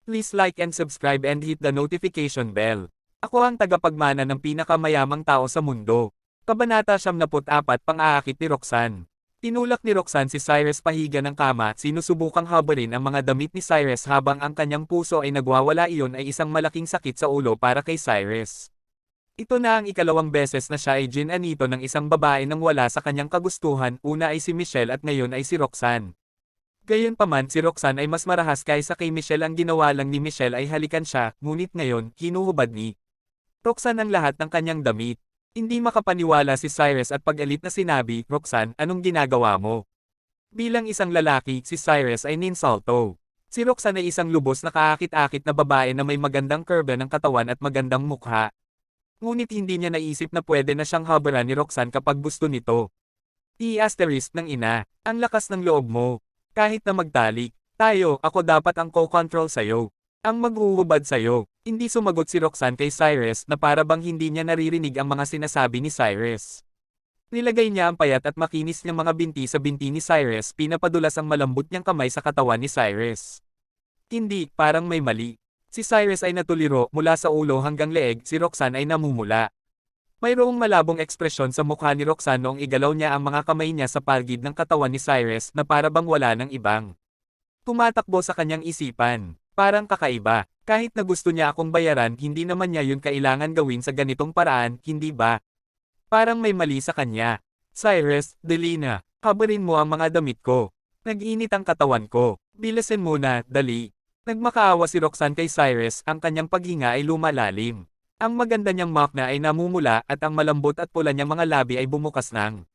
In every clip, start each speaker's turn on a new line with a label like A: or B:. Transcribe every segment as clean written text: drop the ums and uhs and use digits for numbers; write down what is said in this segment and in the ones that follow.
A: Please like and subscribe and hit the notification bell. Ako ang tagapagmana ng pinakamayamang tao sa mundo. Kabanata 74, Pang-aakit ni Roxanne. Tinulak ni Roxanne si Cyrus pahiga ng kama at sinusubukang habarin ang mga damit ni Cyrus habang ang kanyang puso ay nagwawala. Iyon ay isang malaking sakit sa ulo para kay Cyrus. Ito na ang ikalawang beses na siya ay ginanito ng isang babae nang wala sa kanyang kagustuhan. Una ay si Michelle at ngayon ay si Roxanne. Gayunpaman si Roxanne ay mas marahas kaysa kay Michelle. Ang ginawa lang ni Michelle ay halikan siya, ngunit ngayon, hinuhubad ni Roxanne ang lahat ng kanyang damit. Hindi makapaniwala si Cyrus at pag-alit na sinabi, "Roxanne, anong ginagawa mo?" Bilang isang lalaki, si Cyrus ay ninsalto. Si Roxanne ay isang lubos na kaakit-akit na babae na may magandang kurba ng katawan at magandang mukha. Ngunit hindi niya naisip na pwede na siyang habaran ni Roxanne kapag gusto nito. Ng ina, ang lakas ng loob mo. Kahit na magtalik tayo, ako dapat ang co-control sa'yo. Ang maghuhubad sa'yo. Hindi sumagot si Roxanne kay Cyrus na para bang hindi niya naririnig ang mga sinasabi ni Cyrus. Nilagay niya ang payat at makinis niyang mga binti sa binti ni Cyrus. Pinapadulas ang malambot niyang kamay sa katawan ni Cyrus. Hindi, parang may mali. Si Cyrus ay natuliro mula sa ulo hanggang leeg. Si Roxanne ay namumula. Mayroong malabong ekspresyon sa mukha ni Roxanne noong igalaw niya ang mga kamay niya sa paligid ng katawan ni Cyrus na para bang wala ng ibang tumatakbo sa kanyang isipan. Parang kakaiba. Kahit na gusto niya akong bayaran, hindi naman niya yun kailangan gawin sa ganitong paraan, hindi ba? Parang may mali sa kanya. Cyrus, dali na. Habarin mo ang mga damit ko. Nag-init ang katawan ko. Bilisin mo na, dali. Nagmakaawa si Roxanne kay Cyrus. Ang kanyang paghinga ay lumalalim. Ang maganda niyang makna ay namumula at ang malambot at pula niyang mga labi ay bumukas ng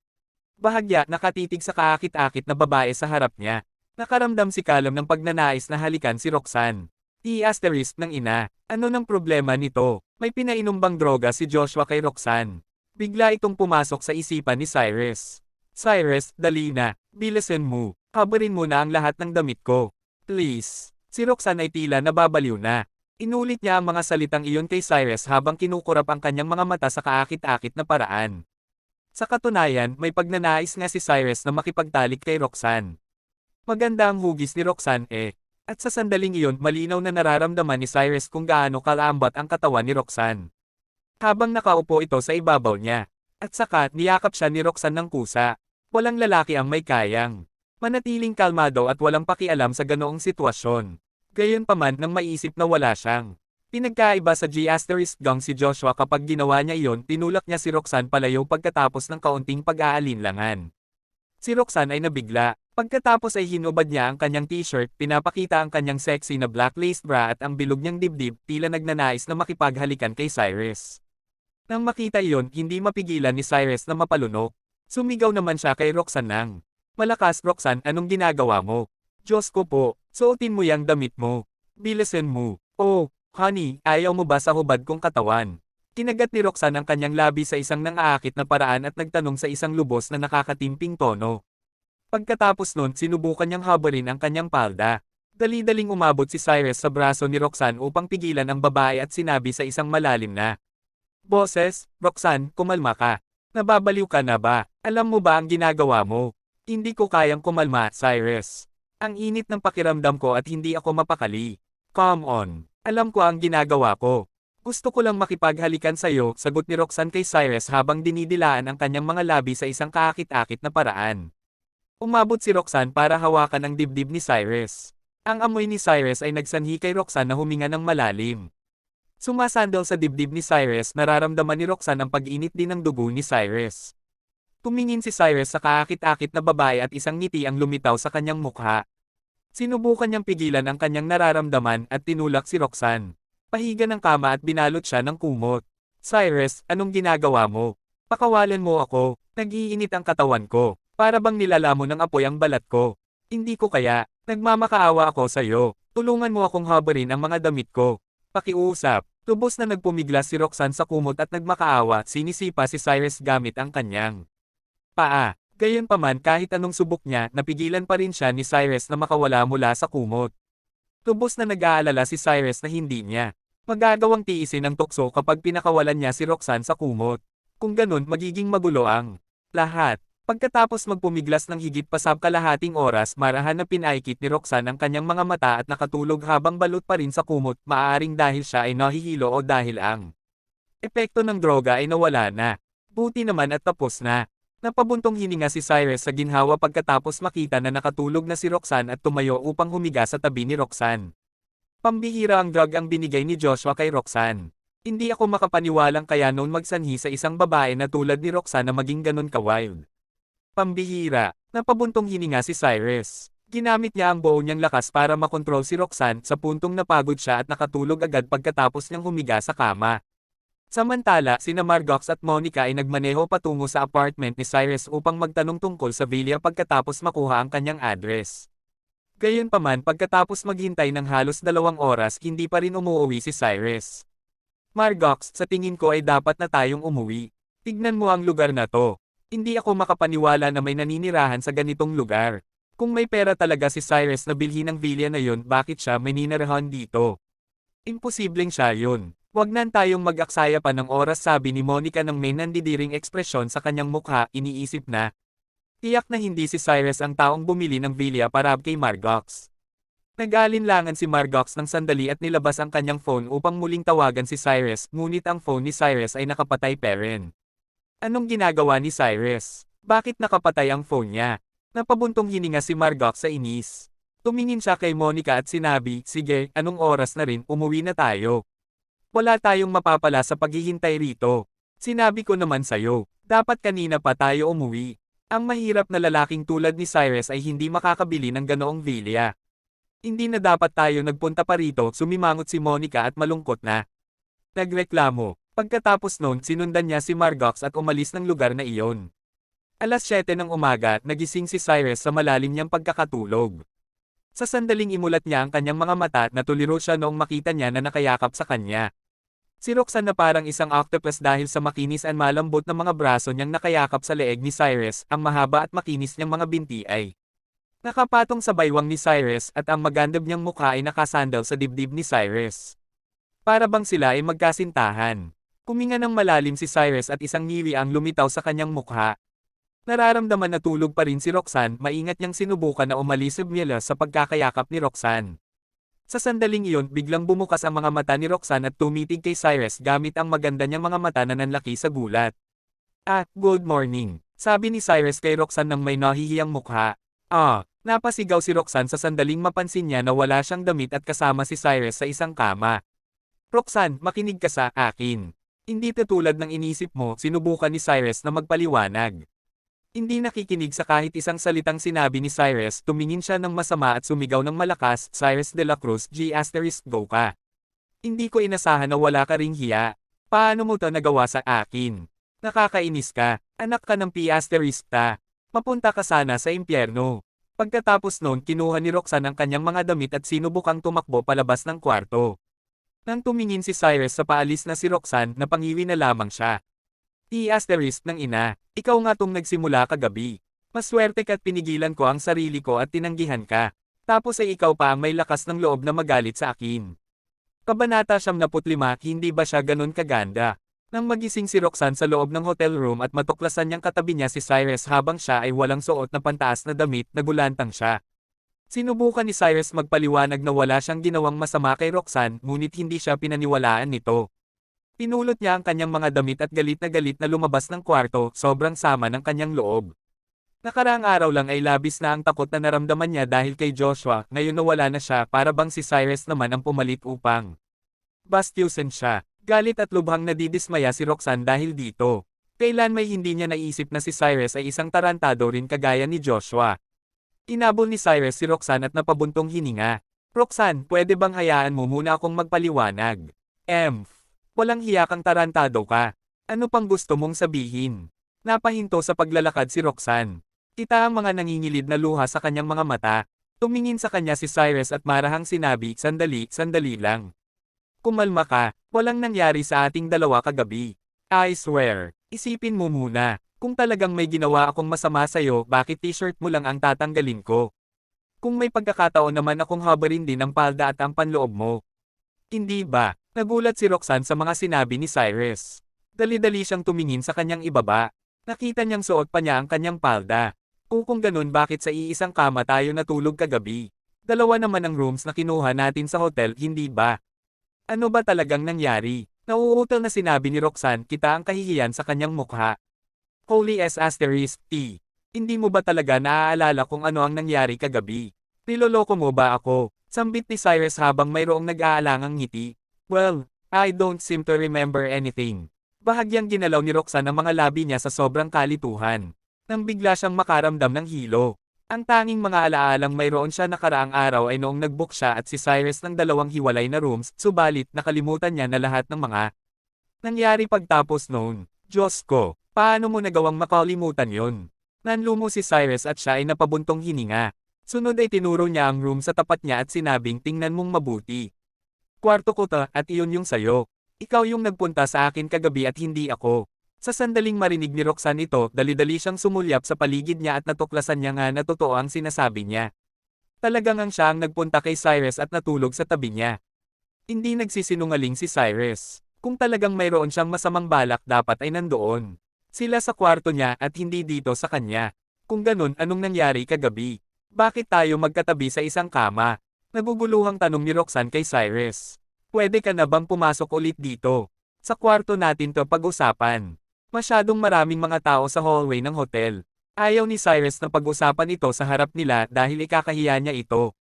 A: bahagya. Nakatitig sa kaakit-akit na babae sa harap niya. Nakaramdam si Callum ng pagnanais na halikan si Roxanne. Ng ina, ano nang problema nito? May pinainom bang droga si Joshua kay Roxanne? Bigla itong pumasok sa isipan ni Cyrus. Cyrus, dali na. Bilisin mo. Habarin mo na ang lahat ng damit ko. Please. Si Roxanne ay tila nababaliw na. Inulit niya ang mga salitang iyon kay Cyrus habang kinukurap ang kanyang mga mata sa kaakit-akit na paraan. Sa katunayan, may pagnanais nga si Cyrus na makipagtalik kay Roxanne. Maganda ang hugis ni Roxanne At sa sandaling iyon, malinaw na nararamdaman ni Cyrus kung gaano kalambot ang katawan ni Roxanne. Habang nakaupo ito sa ibabaw niya. At saka, niyakap siya ni Roxanne ng kusa. Walang lalaki ang may kayang manatiling kalmado at walang pakialam sa ganoong sitwasyon. Gayunpaman nang maisip na wala siyang pinagkaiba sa G*gang si Joshua kapag ginawa niya iyon, tinulak niya si Roxanne palayo pagkatapos ng kaunting pag-aalinlangan. Si Roxanne ay nabigla. Pagkatapos ay hinubad niya ang kanyang t-shirt, pinapakita ang kanyang sexy na black lace bra at ang bilog niyang dibdib, tila nagnanais na makipaghalikan kay Cyrus. Nang makita iyon, hindi mapigilan ni Cyrus na mapalunok. Sumigaw naman siya kay Roxanne ng malakas. Roxanne, anong ginagawa mo? Diyos ko po, suotin mo yang damit mo. Bilisin mo. Oh, honey, ayaw mo ba sa hubad kong katawan? Kinagat ni Roxanne ang kanyang labi sa isang nang-aakit na paraan at nagtanong sa isang lubos na nakakatimping tono. Pagkatapos nun, sinubukan niyang habarin ang kanyang palda. Dali-daling umabot si Cyrus sa braso ni Roxanne upang pigilan ang babae at sinabi sa isang malalim na boses, "Roxanne, kumalma ka. Nababaliw ka na ba? Alam mo ba ang ginagawa mo?" "Hindi ko kayang kumalma, Cyrus. Ang init ng pakiramdam ko at hindi ako mapakali." "Come on. Alam ko ang ginagawa ko. Gusto ko lang makipaghalikan sa'yo," sagot ni Roxanne kay Cyrus habang dinidilaan ang kanyang mga labi sa isang kaakit-akit na paraan. Umabot si Roxanne para hawakan ang dibdib ni Cyrus. Ang amoy ni Cyrus ay nagsanhi kay Roxanne na huminga ng malalim. Sumasandal sa dibdib ni Cyrus, nararamdaman ni Roxanne ang pag-init din ng dugo ni Cyrus. Tumingin si Cyrus sa kaakit-akit na babae at isang ngiti ang lumitaw sa kanyang mukha. Sinubukan niyang pigilan ang kanyang nararamdaman at tinulak si Roxanne. Pahiga ng kama at binalot siya ng kumot. "Cyrus, anong ginagawa mo? Pakawalan mo ako. Nag-iinit ang katawan ko. Para bang nilalamon ng apoy ang balat ko. Hindi ko kaya. Nagmamakaawa ako sa'yo. Tulungan mo akong habarin ang mga damit ko. Pakiusap." Lubos na nagpumiglas si Roxanne sa kumot at nagmakaawa, sinisipa si Cyrus gamit ang kanyang paa. Gayunpaman kahit anong subok niya, napigilan pa rin siya ni Cyrus na makawala mula sa kumot. Lubos na nag-aalala si Cyrus na hindi niya magagawang tiisin ang tukso kapag pinakawalan niya si Roxanne sa kumot. Kung ganun, magiging magulo ang lahat. Pagkatapos magpumiglas ng higit pa sa kalahating oras marahan na pinaikit ni Roxanne ang kanyang mga mata at nakatulog habang balot pa rin sa kumot, maaaring dahil siya ay nahihilo o dahil ang epekto ng droga ay nawala na. Buti naman at tapos na. Napabuntong hininga si Cyrus sa ginhawa pagkatapos makita na nakatulog na si Roxanne at tumayo upang humiga sa tabi ni Roxanne. Pambihira ang drug ang binigay ni Joshua kay Roxanne. Hindi ako makapaniwalang kaya noon magsanhi sa isang babae na tulad ni Roxanne na maging ganun ka-wild. Pambihira, napabuntong hininga si Cyrus. Ginamit niya ang buo niyang lakas para makontrol si Roxanne sa puntong napagod siya at nakatulog agad pagkatapos niyang humiga sa kama. Samantala, sina Margox at Monica ay nagmaneho patungo sa apartment ni Cyrus upang magtanong tungkol sa villa pagkatapos makuha ang kanyang address. Gayunpaman pagkatapos maghintay ng halos 2 oras hindi pa rin umuwi si Cyrus. Margox, sa tingin ko ay dapat na tayong umuwi. Tignan mo ang lugar na to. Hindi ako makapaniwala na may naninirahan sa ganitong lugar. Kung may pera talaga si Cyrus na bilhin ang villa na yun, bakit siya may ninirahan dito? Imposibleng siya yun. Wag nan tayong mag-aksaya pa ng oras, sabi ni Monica ng may nandidiring ekspresyon sa kanyang mukha, iniisip na. Tiyak na hindi si Cyrus ang taong bumili ng villa para kay Margox. Nag-alinlangan si Margox ng sandali at nilabas ang kanyang phone upang muling tawagan si Cyrus, ngunit ang phone ni Cyrus ay nakapatay pa rin. Anong ginagawa ni Cyrus? Bakit nakapatay ang phone niya? Napabuntong hininga si Margox sa inis. Tumingin siya kay Monica at sinabi, sige, anong oras na rin, umuwi na tayo. Wala tayong mapapala sa paghihintay rito. Sinabi ko naman sa'yo, dapat kanina pa tayo umuwi. Ang mahirap na lalaking tulad ni Cyrus ay hindi makakabili ng ganoong villa. Hindi na dapat tayo nagpunta pa rito, sumimangot si Monica at malungkot na. Nagreklamo. Pagkatapos noon sinundan niya si Margox at umalis ng lugar na iyon. Alas 7 ng umaga, nagising si Cyrus sa malalim niyang pagkakatulog. Sa sandaling imulat niya ang kanyang mga mata at natuliro siya noong makita niya na nakayakap sa kanya. Si Roxanne na parang isang octopus dahil sa makinis at malambot na mga braso niyang nakayakap sa leeg ni Cyrus, ang mahaba at makinis niyang mga binti ay nakapatong sa baywang ni Cyrus at ang magandang niyang mukha ay nakasandal sa dibdib ni Cyrus. Para bang sila ay magkasintahan. Kuminga ng malalim si Cyrus at isang ngiri ang lumitaw sa kanyang mukha. Nararamdaman na tulog pa rin si Roxanne, maingat niyang sinubukan na umalis sa pagkakayakap ni Roxanne. Sa sandaling iyon, biglang bumukas ang mga mata ni Roxanne at tumitig kay Cyrus gamit ang maganda niyang mga mata na nanlaki sa gulat. Good morning, sabi ni Cyrus kay Roxanne ng may nahihiyang mukha. Napasigaw si Roxanne sa sandaling mapansin niya na wala siyang damit at kasama si Cyrus sa isang kama. Roxanne, makinig ka sa akin. Hindi tulad ng inisip mo, sinubukan ni Cyrus na magpaliwanag. Hindi nakikinig sa kahit isang salitang sinabi ni Cyrus, tumingin siya ng masama at sumigaw ng malakas, Cyrus de la Cruz G** go ka. Hindi ko inasahan na wala ka ring hiya. Paano mo to nagawa sa akin? Nakakainis ka, anak ka ng P** ta. Mapunta ka sana sa impyerno. Pagkatapos noon kinuha ni Roxanne ang kanyang mga damit at sinubukang tumakbo palabas ng kwarto. Nang tumingin si Cyrus sa paalis na si Roxanne, napangiwi na lamang siya. P** ng ina, ikaw nga tong nagsimula kagabi. Maswerte ka't pinigilan ko ang sarili ko at tinanggihan ka. Tapos ay ikaw pa ang may lakas ng loob na magalit sa akin. Kabanata 75, hindi ba siya ganun kaganda? Nang magising si Roxanne sa loob ng hotel room at matuklasan niyang katabi niya si Cyrus habang siya ay walang suot na pantaas na damit, nagulantang siya. Sinubukan ni Cyrus magpaliwanag na wala siyang ginawang masama kay Roxanne, ngunit hindi siya pinaniwalaan nito. Pinulot niya ang kanyang mga damit at galit na lumabas ng kwarto, sobrang sama ng kanyang loob. Nakaraang araw lang ay labis na ang takot na naramdaman niya dahil kay Joshua, ngayon nawala na siya para bang si Cyrus naman ang pumalit upang bastyusin siya. Galit at lubhang nadidismaya si Roxanne dahil dito. Kailan may hindi niya naisip na si Cyrus ay isang tarantado rin kagaya ni Joshua. Inabol ni Cyrus si Roxanne at napabuntong hininga. Roxanne, pwede bang hayaan mo muna akong magpaliwanag? Walang hiya kang tarantado ka. Ano pang gusto mong sabihin? Napahinto sa paglalakad si Roxanne. Kita ang mga nangingilid na luha sa kanyang mga mata. Tumingin sa kanya si Cyrus at marahang sinabi, sandali lang. Kumalma ka, walang nangyari sa ating dalawa kagabi. I swear, isipin mo muna, kung talagang may ginawa akong masama sa'yo, bakit t-shirt mo lang ang tatanggalin ko? Kung may pagkakataon naman akong habarin din ang palda at ang panloob mo. Hindi ba? Nagulat si Roxanne sa mga sinabi ni Cyrus. Dali-dali siyang tumingin sa kanyang ibaba. Nakita niyang suot pa niya ang kanyang palda. Kung ganun bakit sa iisang kama tayo natulog kagabi? Dalawa naman ang rooms na kinuha natin sa hotel, hindi ba? Ano ba talagang nangyari? Nauutal na sinabi ni Roxanne, kita ang kahihiyan sa kanyang mukha. Holy S asterisk T. Hindi mo ba talaga naaalala kung ano ang nangyari kagabi? Niloloko mo ba ako? Sambit ni Cyrus habang mayroong nag-aalangang ngiti. Well, I don't seem to remember anything. Bahagyang ginalaw ni Roxanne ang mga labi niya sa sobrang kalituhan. Nang bigla siyang makaramdam ng hilo. Ang tanging mga alaalang mayroon siya nakaraang araw ay noong nag-book siya at si Cyrus ng dalawang hiwalay na rooms, subalit nakalimutan niya na lahat ng mga nangyari pagtapos noon. Diyos ko, paano mo nagawang makalimutan yon? Nanlumo si Cyrus at siya ay napabuntong hininga. Sunod ay tinuro niya ang room sa tapat niya at sinabing tingnan mong mabuti. Kwarto ko ta at iyon yung sayo. Ikaw yung nagpunta sa akin kagabi at hindi ako. Sa sandaling marinig ni Roxanne ito, dali-dali siyang sumulyap sa paligid niya at natuklasan niya nga na totoo ang sinasabi niya. Talagang ang siya ang nagpunta kay Cyrus at natulog sa tabi niya. Hindi nagsisinungaling si Cyrus. Kung talagang mayroon siyang masamang balak dapat ay nandoon. Sila sa kwarto niya at hindi dito sa kanya. Kung ganun, anong nangyari kagabi? Bakit tayo magkatabi sa isang kama? Naguguluhang tanong ni Roxanne kay Cyrus. Pwede ka na bang pumasok ulit dito? Sa kwarto natin to pag-usapan. Masyadong maraming mga tao sa hallway ng hotel. Ayaw ni Cyrus na pag-usapan ito sa harap nila dahil ikakahiya niya ito.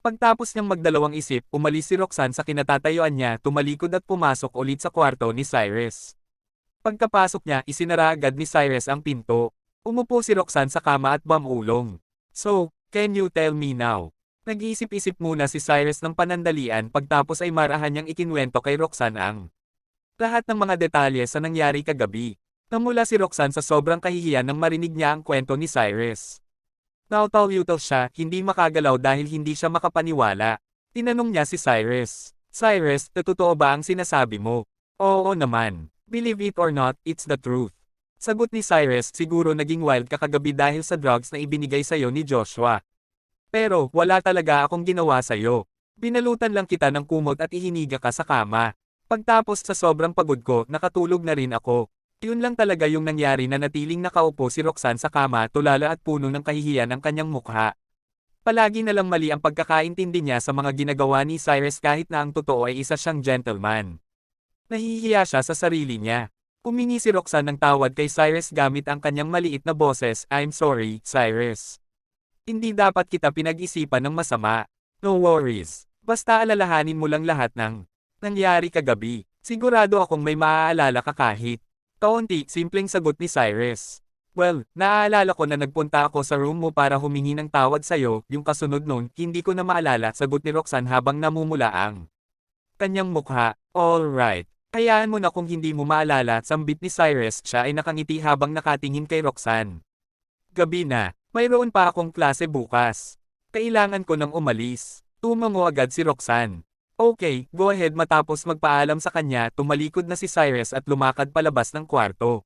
A: Pagtapos niyang magdalawang isip, umalis si Roxanne sa kinatatayuan niya, tumalikod at pumasok ulit sa kwarto ni Cyrus. Pagkapasok niya, isinara agad ni Cyrus ang pinto. Umupo si Roxanne sa kama at bumulong. So, can you tell me now? Nag-iisip-isip muna si Cyrus ng panandalian pagtapos ay marahan niyang ikinwento kay Roxanne ang lahat ng mga detalye sa nangyari kagabi. Namula si Roxanne sa sobrang kahihiyan nang marinig niya ang kwento ni Cyrus. Nautal-utal siya, hindi makagalaw dahil hindi siya makapaniwala. Tinanong niya si Cyrus. Cyrus, totoo ba ang sinasabi mo? Oo naman. Believe it or not, it's the truth. Sagot ni Cyrus, siguro naging wild ka kagabi dahil sa drugs na ibinigay sa'yo ni Joshua. Pero, wala talaga akong ginawa sa'yo. Binalutan lang kita ng kumot at ihiniga ka sa kama. Pagtapos sa sobrang pagod ko, nakatulog na rin ako. Yun lang talaga yung nangyari na natiling nakaupo si Roxanne sa kama tulala at puno ng kahihiyan ang kanyang mukha. Palagi na lang mali ang pagkakaintindi niya sa mga ginagawa ni Cyrus kahit na ang totoo ay isa siyang gentleman. Nahihiya siya sa sarili niya. Humingi si Roxanne ng tawad kay Cyrus gamit ang kanyang maliit na boses, I'm sorry, Cyrus. Hindi dapat kita pinag-isipan ng masama. No worries. Basta alalahanin mo lang lahat ng nangyari kagabi. Sigurado akong may maaalala ka kahit kaunti, simpleng sagot ni Cyrus. Well, naaalala ko na nagpunta ako sa room mo para humingi ng tawad sa'yo, yung kasunod nun, hindi ko na maalala, sagot ni Roxanne habang namumula ang kanyang mukha. Alright. Hayaan mo na kung hindi mo maalala, sambit ni Cyrus, siya ay nakangiti habang nakatingin kay Roxanne. Gabi na, mayroon pa akong klase bukas. Kailangan ko nang umalis. Tumango agad si Roxanne. Okay, go ahead. Matapos magpaalam sa kanya, tumalikod na si Cyrus at lumakad palabas ng kwarto.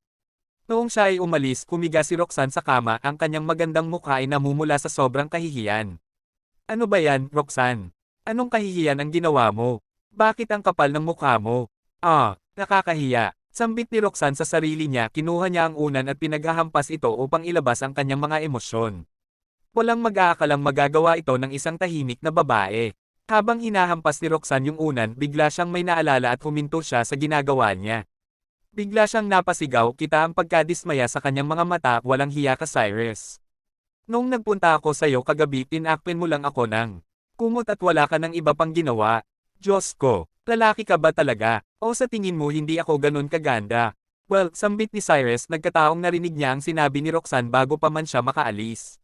A: Noong siya ay umalis, humiga si Roxanne sa kama, ang kanyang magandang mukha ay namumula sa sobrang kahihiyan. Ano ba yan, Roxanne? Anong kahihiyan ang ginawa mo? Bakit ang kapal ng mukha mo? Nakakahiya. Sambit ni Roxanne sa sarili niya, kinuha niya ang unan at pinaghahampas ito upang ilabas ang kanyang mga emosyon. Walang mag-aakalang magagawa ito ng isang tahimik na babae. Habang hinahampas ni Roxanne yung unan, bigla siyang may naalala at huminto siya sa ginagawa niya. Bigla siyang napasigaw, kita ang pagkadismaya sa kanyang mga mata, walang hiya ka Cyrus. Nung nagpunta ako sa'yo kagabi, tinakpin mo lang ako ng kumot at wala ka ng iba pang ginawa. Diyos ko, lalaki ka ba talaga? O sa tingin mo hindi ako ganun kaganda? Well, sambit ni Cyrus, nagkataong narinig niya ang sinabi ni Roxanne bago pa man siya makaalis.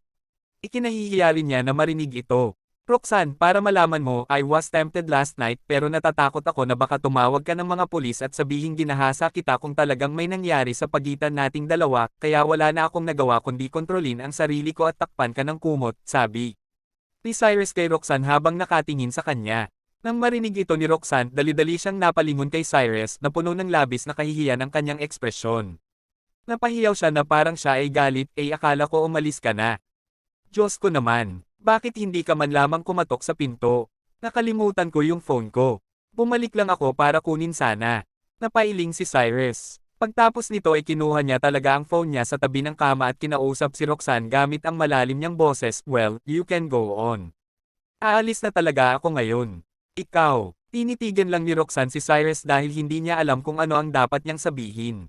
A: Ikinahihiya rin niya na marinig ito. Roxanne, para malaman mo, I was tempted last night pero natatakot ako na baka tumawag ka ng mga pulis at sabihin ginahasa kita kung talagang may nangyari sa pagitan nating dalawa, kaya wala na akong nagawa kundi kontrolin ang sarili ko at takpan ka ng kumot, sabi ni Cyrus kay Roxanne habang nakatingin sa kanya. Nang marinig ito ni Roxanne, dali-dali siyang napalingon kay Cyrus na puno ng labis na kahihiyan ang kanyang ekspresyon. Napahiyaw siya na parang siya ay galit, akala ko umalis ka na. Diyos ko naman. Bakit hindi ka man lamang kumatok sa pinto? Nakalimutan ko yung phone ko. Bumalik lang ako para kunin sana. Napailing si Cyrus. Pagtapos nito ay kinuha niya talaga ang phone niya sa tabi ng kama at kinausap si Roxanne gamit ang malalim niyang boses, "Well, you can go on. Aalis na talaga ako ngayon." "Ikaw." Tinitigan lang ni Roxanne si Cyrus dahil hindi niya alam kung ano ang dapat niyang sabihin.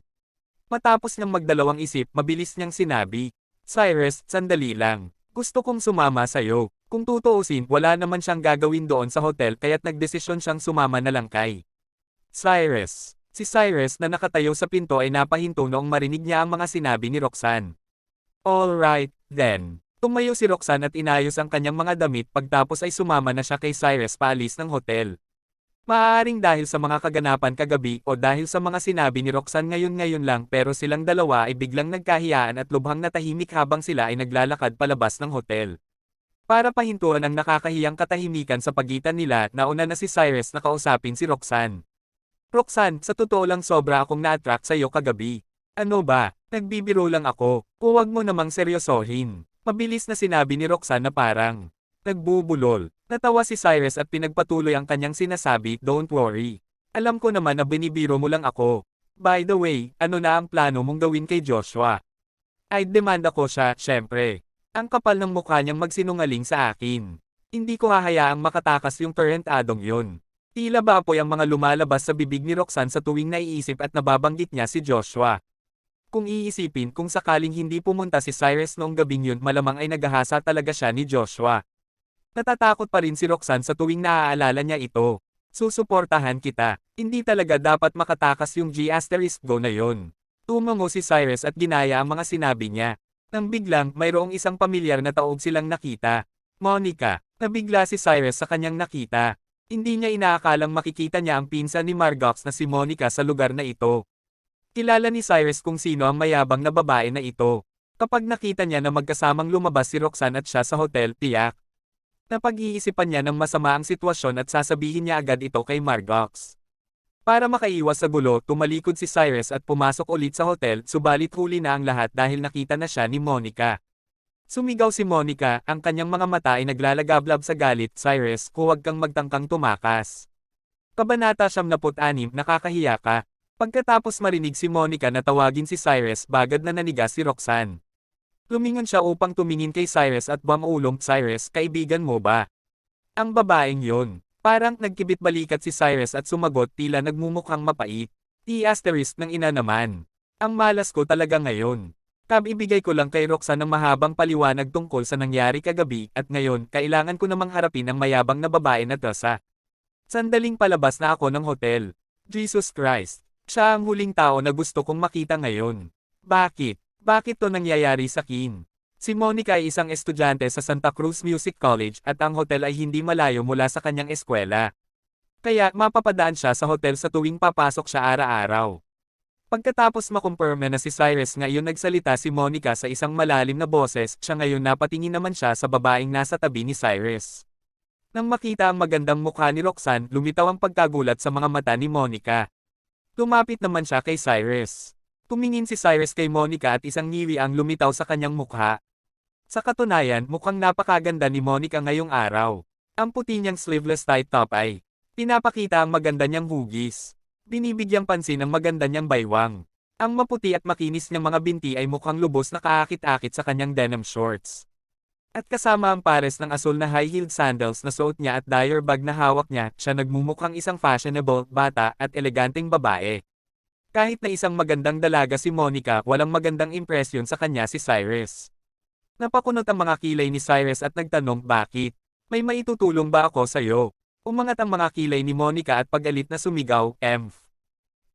A: Matapos niyang magdalawang isip, mabilis niyang sinabi, "Cyrus, sandali lang. Gusto kong sumama sa'yo." Kung tutuusin, wala naman siyang gagawin doon sa hotel kaya't nagdesisyon siyang sumama na lang kay Cyrus. Si Cyrus na nakatayo sa pinto ay napahinto noong marinig niya ang mga sinabi ni Roxanne. "Alright, then." Tumayo si Roxanne at inayos ang kanyang mga damit pagtapos ay sumama na siya kay Cyrus paalis ng hotel. Maaaring dahil sa mga kaganapan kagabi o dahil sa mga sinabi ni Roxanne ngayon lang pero silang dalawa ay biglang nagkahiyaan at lubhang natahimik habang sila ay naglalakad palabas ng hotel. Para pahintuan ang nakakahiyang katahimikan sa pagitan nila, nauna na si Cyrus na kausapin si Roxanne. "Roxanne, sa totoo lang sobra akong na-attract sa'yo kagabi." "Ano ba? Nagbibiro lang ako. Huwag mo namang seryosohin." Mabilis na sinabi ni Roxanne na parang nagbubulol. Natawa si Cyrus at pinagpatuloy ang kanyang sinasabi, "Don't worry. Alam ko naman na binibiro mo lang ako. By the way, ano na ang plano mong gawin kay Joshua?" "I'd demand ako siya, syempre. Ang kapal ng mukha niyang magsinungaling sa akin. Hindi ko hahayaang makatakas yung tarantadong yun." Tila ba apoy ang mga lumalabas sa bibig ni Roxanne sa tuwing naiisip at nababanggit niya si Joshua. Kung iisipin kung sakaling hindi pumunta si Cyrus noong gabing yun, malamang ay naghahasa talaga siya ni Joshua. Natatakot pa rin si Roxanne sa tuwing naaalala niya ito. "Susuportahan kita. Hindi talaga dapat makatakas yung G***go na yon." Tumango si Cyrus at ginaya ang mga sinabi niya. Nang biglang, mayroong isang pamilyar na taob silang nakita. "Monica." Nabigla si Cyrus sa kanyang nakita. Hindi niya inaakalang makikita niya ang pinsan ni Margox na si Monica sa lugar na ito. Kilala ni Cyrus kung sino ang mayabang na babae na ito. Kapag nakita niya na magkasamang lumabas si Roxanne at siya sa hotel, tiyak napag-iisipan niya ng masama ang sitwasyon at sasabihin niya agad ito kay Margox. Para makaiwas sa gulo, tumalikod si Cyrus at pumasok ulit sa hotel, subalit huli na ang lahat dahil nakita na siya ni Monica. Sumigaw si Monica, ang kanyang mga mata ay naglalagablab sa galit. "Cyrus, huwag kang magtangkang tumakas." Kabanata 76, nakakahiya ka. Pagkatapos marinig si Monica na tawagin si Cyrus, bagad na nanigas si Roxanne. Lumingon siya upang tumingin kay Cyrus at bumulong, "Cyrus, kaibigan mo ba?" Ang babaeng yon. Parang nagkibit balikat si Cyrus at sumagot, tila nagmumukhang mapait. Asterisk ng ina naman. "Ang malas ko talaga ngayon. Ibigay ko lang kay Roxanne ng mahabang paliwanag tungkol sa nangyari kagabi at ngayon kailangan ko namang harapin ang mayabang na babae na tasa. Sandaling palabas na ako ng hotel. Jesus Christ. Siya ang huling tao na gusto kong makita ngayon. Bakit? Bakit to nangyayari sa akin?" Si Monica ay isang estudyante sa Santa Cruz Music College at ang hotel ay hindi malayo mula sa kanyang eskwela. Kaya mapapadaan siya sa hotel sa tuwing papasok siya araw-araw. Pagkatapos makumpirma na si Cyrus ngayon, nagsalita si Monica sa isang malalim na boses, siya ngayon napatingin naman siya sa babaeng nasa tabi ni Cyrus. Nang makita ang magandang mukha ni Roxanne, lumitaw ang pagkagulat sa mga mata ni Monica. Lumapit naman siya kay Cyrus. Tumingin si Cyrus kay Monica at isang ngiri ang lumitaw sa kanyang mukha. Sa katunayan, mukhang napakaganda ni Monica ngayong araw. Ang puti niyang sleeveless tight top ay pinapakita ang maganda niyang hugis. Binibigyang pansin ang maganda niyang baywang. Ang maputi at makinis niyang mga binti ay mukhang lubos na kaakit-akit sa kanyang denim shorts. At kasama ang pares ng asul na high-heeled sandals na suot niya at dyer bag na hawak niya, siya nagmumukhang isang fashionable, bata, at eleganteng babae. Kahit na isang magandang dalaga si Monica, walang magandang impresyon sa kanya si Cyrus. Napakunot ang mga kilay ni Cyrus at nagtanong, "Bakit? May maitutulong ba ako sa'yo?" Umangat ang mga kilay ni Monica at pag-alit na sumigaw, "Emph.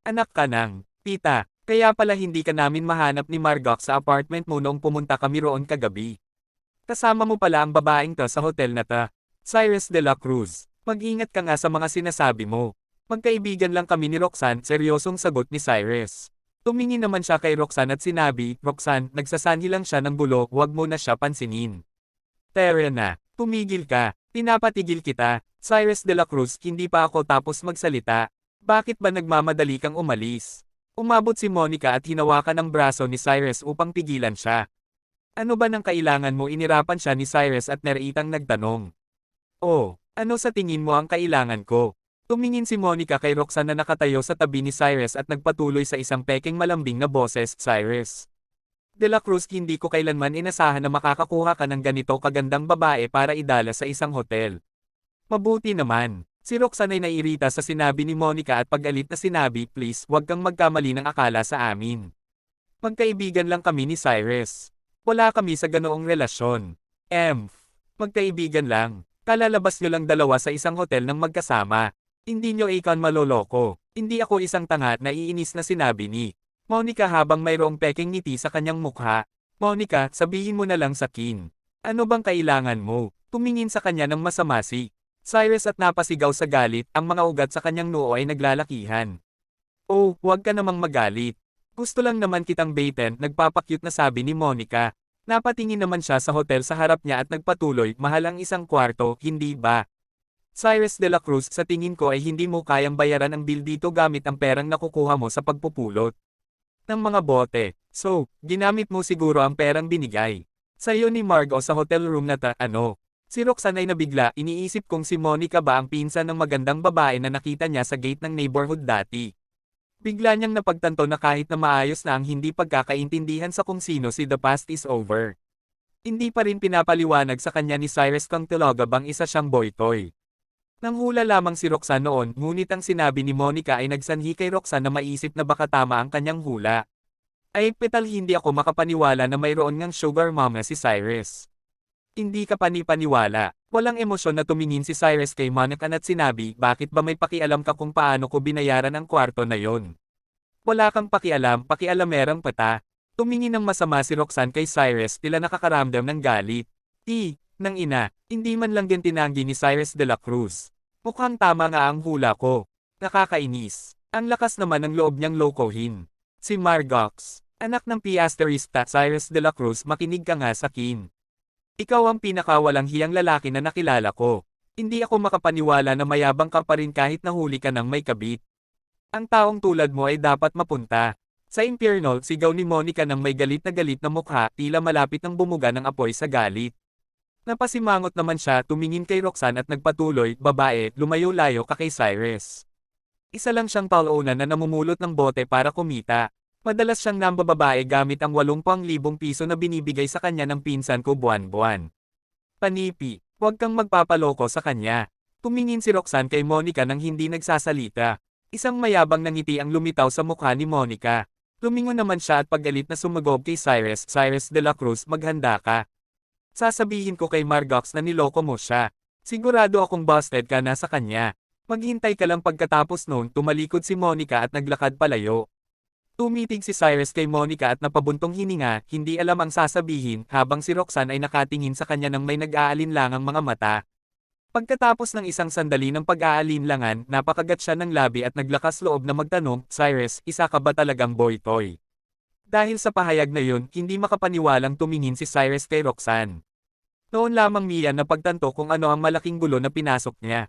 A: Anak ka ng tita, kaya pala hindi ka namin mahanap ni Margox sa apartment mo noong pumunta kami roon kagabi. Kasama mo pala ang babaeng to sa hotel na ta. Cyrus de la Cruz. Mag-ingat ka nga sa mga sinasabi mo. Magkaibigan lang kami ni Roxanne," seryosong sagot ni Cyrus. Tumingin naman siya kay Roxanne at sinabi, "Roxanne, nagsasanhi lang siya ng bulo, huwag mo na siya pansinin." "Tara na, tumigil ka, pinapatigil kita." "Cyrus de la Cruz, hindi pa ako tapos magsalita. Bakit ba nagmamadali kang umalis?" Umabot si Monica at hinawakan ang braso ni Cyrus upang pigilan siya. "Ano ba nang kailangan mo?" Inirapan siya ni Cyrus at naraitang nagtanong. "Oh, ano sa tingin mo ang kailangan ko?" Tumingin si Monica kay Roxanne na nakatayo sa tabi ni Cyrus at nagpatuloy sa isang pekeng malambing na boses, Cyrus De La Cruz, hindi ko kailanman inasahan na makakakuha ka ng ganito kagandang babae para idala sa isang hotel. Mabuti naman. Si Roxanne ay nairita sa sinabi ni Monica at paggalit na sinabi, please, huwag kang magkamali ng akala sa amin. Magkaibigan lang kami ni Cyrus. Wala kami sa ganoong relasyon. Magkaibigan lang. Kalalabas nyo lang dalawa sa isang hotel ng magkasama. Hindi nyo ikan maloloko. Hindi ako isang tanga, naiinis na sinabi ni Monica habang mayroong pekeng ngiti sa kanyang mukha. Monica, sabihin mo na lang sa Kin. Ano bang kailangan mo? Tumingin sa kanya ng masama si Cyrus at napasigaw sa galit, ang mga ugat sa kanyang noo ay naglalakihan. Oh, huwag ka namang magalit. Gusto lang naman kitang baitin, nagpapakyut na sabi ni Monica. Napatingin naman siya sa hotel sa harap niya at nagpatuloy, mahal ang isang kwarto, hindi ba? Cyrus De La Cruz, sa tingin ko ay hindi mo kayang bayaran ang bill dito gamit ang perang nakukuha mo sa pagpupulot ng mga bote. So, ginamit mo siguro ang perang binigay sa'yo ni Margo sa hotel room na ano? Si Roxanne ay nabigla, iniisip kong si Monica ba ang pinsan ng magandang babae na nakita niya sa gate ng neighborhood dati. Bigla niyang napagtanto na kahit na maayos na ang hindi pagkakaintindihan sa kung sino si The Past is Over. Hindi pa rin pinapaliwanag sa kanya ni Cyrus kung talaga bang isa siyang boy toy. Nanghula lamang si Roxanne noon, ngunit ang sinabi ni Monica ay nagsanhi kay Roxanne na maisip na baka tama ang kanyang hula. Ay petal, hindi ako makapaniwala na mayroon ngang sugar mama si Cyrus. Hindi ka panipaniwala. Walang emosyon na tumingin si Cyrus kay Monica at sinabi, bakit ba may pakialam ka kung paano ko binayaran ang kwarto na yon? Wala kang pakialam, pakialamerang pata. Tumingin ng masama si Roxanne kay Cyrus, tila nakakaramdam ng galit. Nang ina, hindi man lang din tinanggi ni Cyrus De La Cruz. Mukhang tama nga ang hula ko. Nakakainis. Ang lakas naman ng loob niyang lokohin. Si Margox, anak ng piasterista Cyrus De La Cruz, makinig ka nga sa Kin. Ikaw ang pinakawalang hiyang lalaki na nakilala ko. Hindi ako makapaniwala na mayabang ka pa rin kahit nahuli ka ng may kabit. Ang taong tulad mo ay dapat mapunta sa impyerno, sigaw ni Monica ng may galit na mukha, tila malapit ng bumuga ng apoy sa galit. Napasimangot naman siya, tumingin kay Roxanne at nagpatuloy, babae, lumayo-layo ka kay Cyrus. Isa lang siyang paunan na namumulot ng bote para kumita. Madalas siyang nambababae gamit ang 80,000 piso na binibigay sa kanya ng pinsan ko buwan-buwan. Panipi, huwag kang magpapaloko sa kanya. Tumingin si Roxanne kay Monica nang hindi nagsasalita. Isang mayabang na ngiti ang lumitaw sa mukha ni Monica. Lumingon naman siya at paggalit na sumagob kay Cyrus, Cyrus De La Cruz, maghanda ka. Sasabihin ko kay Margox na niloko mo siya. Sigurado akong busted ka na sa kanya. Maghintay ka lang. Pagkatapos noon, tumalikod si Monica at naglakad palayo. Tumitig si Cyrus kay Monica at napabuntong hininga, hindi alam ang sasabihin, habang si Roxanne ay nakatingin sa kanya ng may nag-aalinlangang mga mata. Pagkatapos ng isang sandali ng pag-aalinlangan, napakagat siya ng labi at naglakas loob na magtanong, Cyrus, isa ka ba talagang boy toy? Dahil sa pahayag na yun, hindi makapaniwalang tumingin si Cyrus kay Roxanne. Noon lamang niya napagtanto kung ano ang malaking gulo na pinasok niya.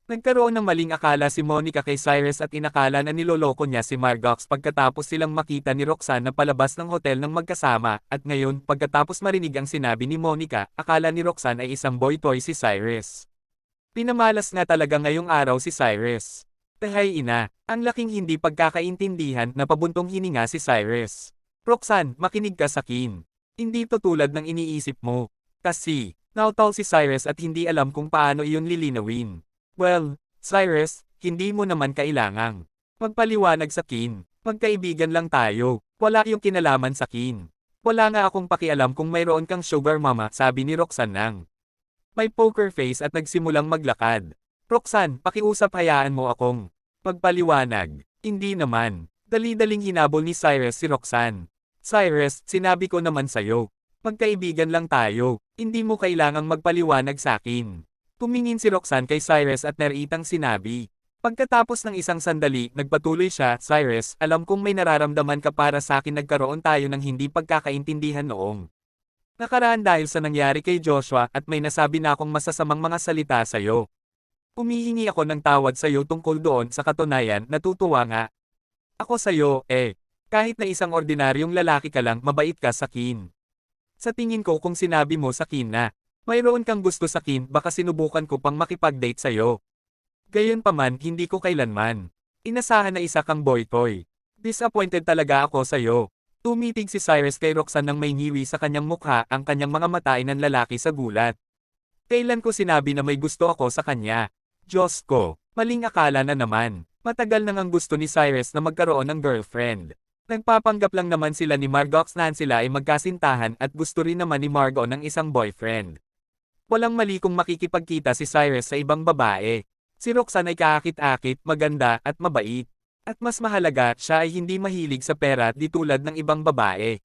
A: Nagkaroon ng maling akala si Monica kay Cyrus at inakala na niloloko niya si Margox pagkatapos silang makita ni Roxanne na palabas ng hotel ng magkasama, at ngayon, pagkatapos marinig ang sinabi ni Monica, akala ni Roxanne ay isang boy toy si Cyrus. Pinamalas nga talaga ngayong araw si Cyrus. Tahay ina, ang laking hindi pagkakaintindihan, na pabuntong hininga si Cyrus. Roxanne, makinig ka sa Kin. Hindi to tulad ng iniisip mo. Kasi, nautol si Cyrus at hindi alam kung paano iyon lilinawin. Well, Cyrus, hindi mo naman kailangang magpaliwanag sa Kin. Magkaibigan lang tayo. Wala yung kinalaman sa Kin. Wala nga akong pakialam kung mayroon kang sugar mama, sabi ni Roxanne nang may poker face at nagsimulang maglakad. Roxanne, pakiusap, hayaan mo akong magpaliwanag. Hindi naman. Dali-daling hinabol ni Cyrus si Roxanne. Cyrus, sinabi ko naman sa'yo. Magkaibigan lang tayo. Hindi mo kailangang magpaliwanag sa akin. Tumingin si Roxanne kay Cyrus at nariitang sinabi. Pagkatapos ng isang sandali, nagpatuloy siya, Cyrus, alam kong may nararamdaman ka para sa akin. Nagkaroon tayo ng hindi pagkakaintindihan noong nakaraan dahil sa nangyari kay Joshua, at may nasabi na akong masasamang mga salita sa'yo. Humihingi ako ng tawad sa'yo tungkol doon. Sa katunayan, natutuwa nga ako sa'yo, kahit na isang ordinaryong lalaki ka lang, mabait ka sa Kin. Sa tingin ko, kung sinabi mo sa Kin na mayroon kang gusto sa Kin, baka sinubukan ko pang makipag-date sa'yo. Gayunpaman hindi ko kailanman inasahan na isa kang boy toy. Disappointed talaga ako sa'yo. Tumitig si Cyrus kay Roxanne nang may ngiwi sa kanyang mukha, ang kanyang mga mata ay nanlalaki sa gulat. Kailan ko sinabi na may gusto ako sa kanya? Diyos ko, maling akala na naman. Matagal nang ang gusto ni Cyrus na magkaroon ng girlfriend. Nagpapanggap lang naman sila ni Margot na sila ay magkasintahan at gusto rin naman ni Margot ng isang boyfriend. Walang mali kung makikipagkita si Cyrus sa ibang babae. Si Roxanne ay kaakit-akit, maganda at mabait. At mas mahalaga, siya ay hindi mahilig sa pera di tulad ng ibang babae.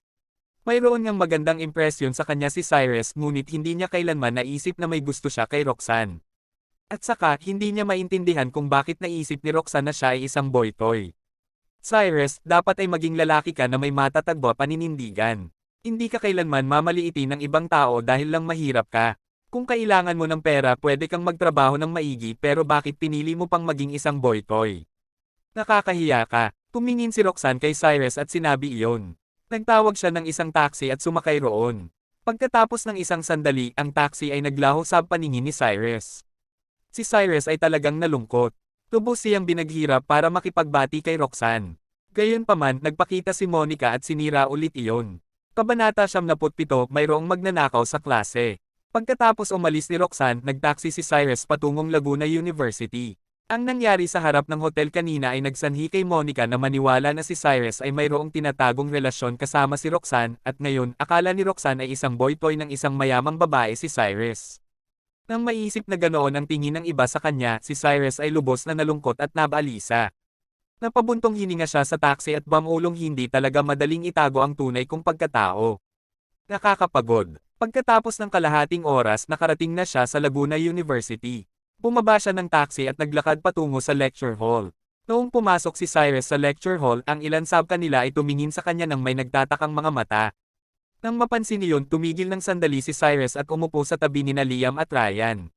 A: Mayroon ngang magandang impresyon sa kanya si Cyrus, ngunit hindi niya kailanman naisip na may gusto siya kay Roxanne. At saka, hindi niya maintindihan kung bakit naisip ni Roxanne na siya ay isang boy toy. Cyrus, dapat ay maging lalaki ka na may matatagpo paninindigan. Hindi ka kailanman mamaliitin ng ibang tao dahil lang mahirap ka. Kung kailangan mo ng pera, pwede kang magtrabaho ng maigi, pero bakit pinili mo pang maging isang boy toy? Nakakahiya ka. Tumingin si Roxanne kay Cyrus at sinabi iyon. Nagtawag siya ng isang taxi at sumakay roon. Pagkatapos ng isang sandali, ang taxi ay naglaho sa paningin ni Cyrus. Si Cyrus ay talagang nalungkot. Lubos siyang binaghirap para makipagbati kay Roxanne. Gayunpaman, nagpakita si Monica at sinira ulit iyon. Kabanata 77, mayroong magnanakaw sa klase. Pagkatapos umalis ni Roxanne, nagtaksi si Cyrus patungong Laguna University. Ang nangyari sa harap ng hotel kanina ay nagsanhi kay Monica na maniwala na si Cyrus ay mayroong tinatagong relasyon kasama si Roxanne, at ngayon, akala ni Roxanne ay isang boy toy ng isang mayamang babae si Cyrus. Nang maisip na ganoon ang tingin ng iba sa kanya, si Cyrus ay lubos na nalungkot at nabaalisa. Napabuntong hininga siya sa taxi at bamulong hindi talaga madaling itago ang tunay kong pagkatao. Nakakapagod. Pagkatapos ng kalahating oras, nakarating na siya sa Laguna University. Bumaba siya ng taxi at naglakad patungo sa lecture hall. Noong pumasok si Cyrus sa lecture hall, ang ilan sa kanila ay tumingin sa kanya ng may nagtatakang mga mata. Nang mapansin niyon, tumigil ng sandali si Cyrus at umupo sa tabi ni Liam at Ryan.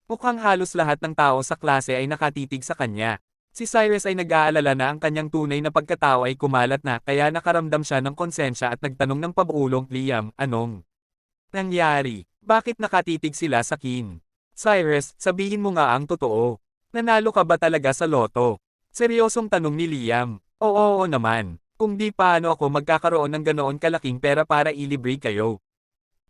A: Mukhang halos lahat ng tao sa klase ay nakatitig sa kanya. Si Cyrus ay nag-aalala na ang kanyang tunay na pagkatao ay kumalat na, kaya nakaramdam siya ng konsensya at nagtanong ng pabulong, Liam, anong nangyari? Bakit nakatitig sila sa akin? Cyrus, sabihin mo nga ang totoo. Nanalo ka ba talaga sa loto? Seryosong tanong ni Liam. Oo naman. Kung di paano ako magkakaroon ng ganoon kalaking pera para ilibre kayo?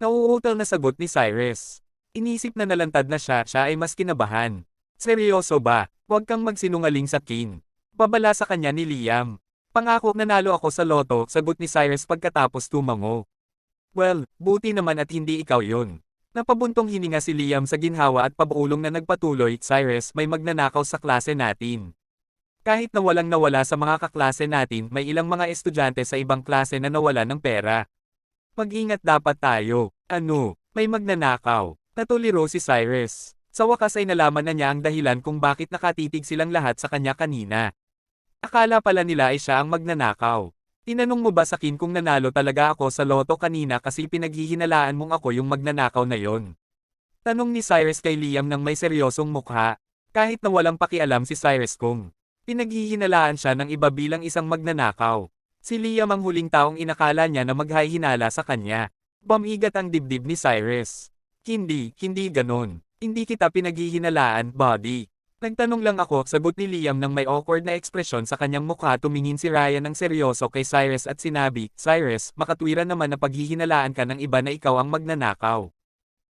A: Nauutal na sagot ni Cyrus. Inisip na nalantad na siya ay mas kinabahan. Seryoso ba? Huwag kang magsinungaling sa akin. Babala sa kanya ni Liam. Pangako nanalo ako sa loto, sagot ni Cyrus pagkatapos tumango. Well, buti naman at hindi ikaw yun. Napabuntong hininga si Liam sa ginhawa at pabulong na nagpatuloy, Cyrus, may magnanakaw sa klase natin. Kahit na walang nawala sa mga kaklase natin, may ilang mga estudyante sa ibang klase na nawala ng pera. Mag-ingat dapat tayo. Ano, may magnanakaw. Natuliro si Cyrus. Sa wakas ay nalaman na niya ang dahilan kung bakit nakatitig silang lahat sa kanya kanina. Akala pala nila ay siya ang magnanakaw. Tinanong mo ba sa akin kung nanalo talaga ako sa loto kanina kasi pinaghihinalaan mong ako yung magnanakaw na yon? Tanong ni Cyrus kay Liam nang may seryosong mukha. Kahit na walang pakialam si Cyrus kung pinaghihinalaan siya ng iba bilang isang magnanakaw. Si Liam ang huling taong inakala niya na maghahinala sa kanya. Bumigat ang dibdib ni Cyrus. Hindi ganon. Hindi kita pinaghihinalaan, buddy. Nagtanong lang ako, sagot ni Liam nang may awkward na ekspresyon sa kanyang mukha. Tumingin si Ryan ng seryoso kay Cyrus at sinabi, Cyrus, makatwiran naman na paghihinalaan ka ng iba na ikaw ang magnanakaw.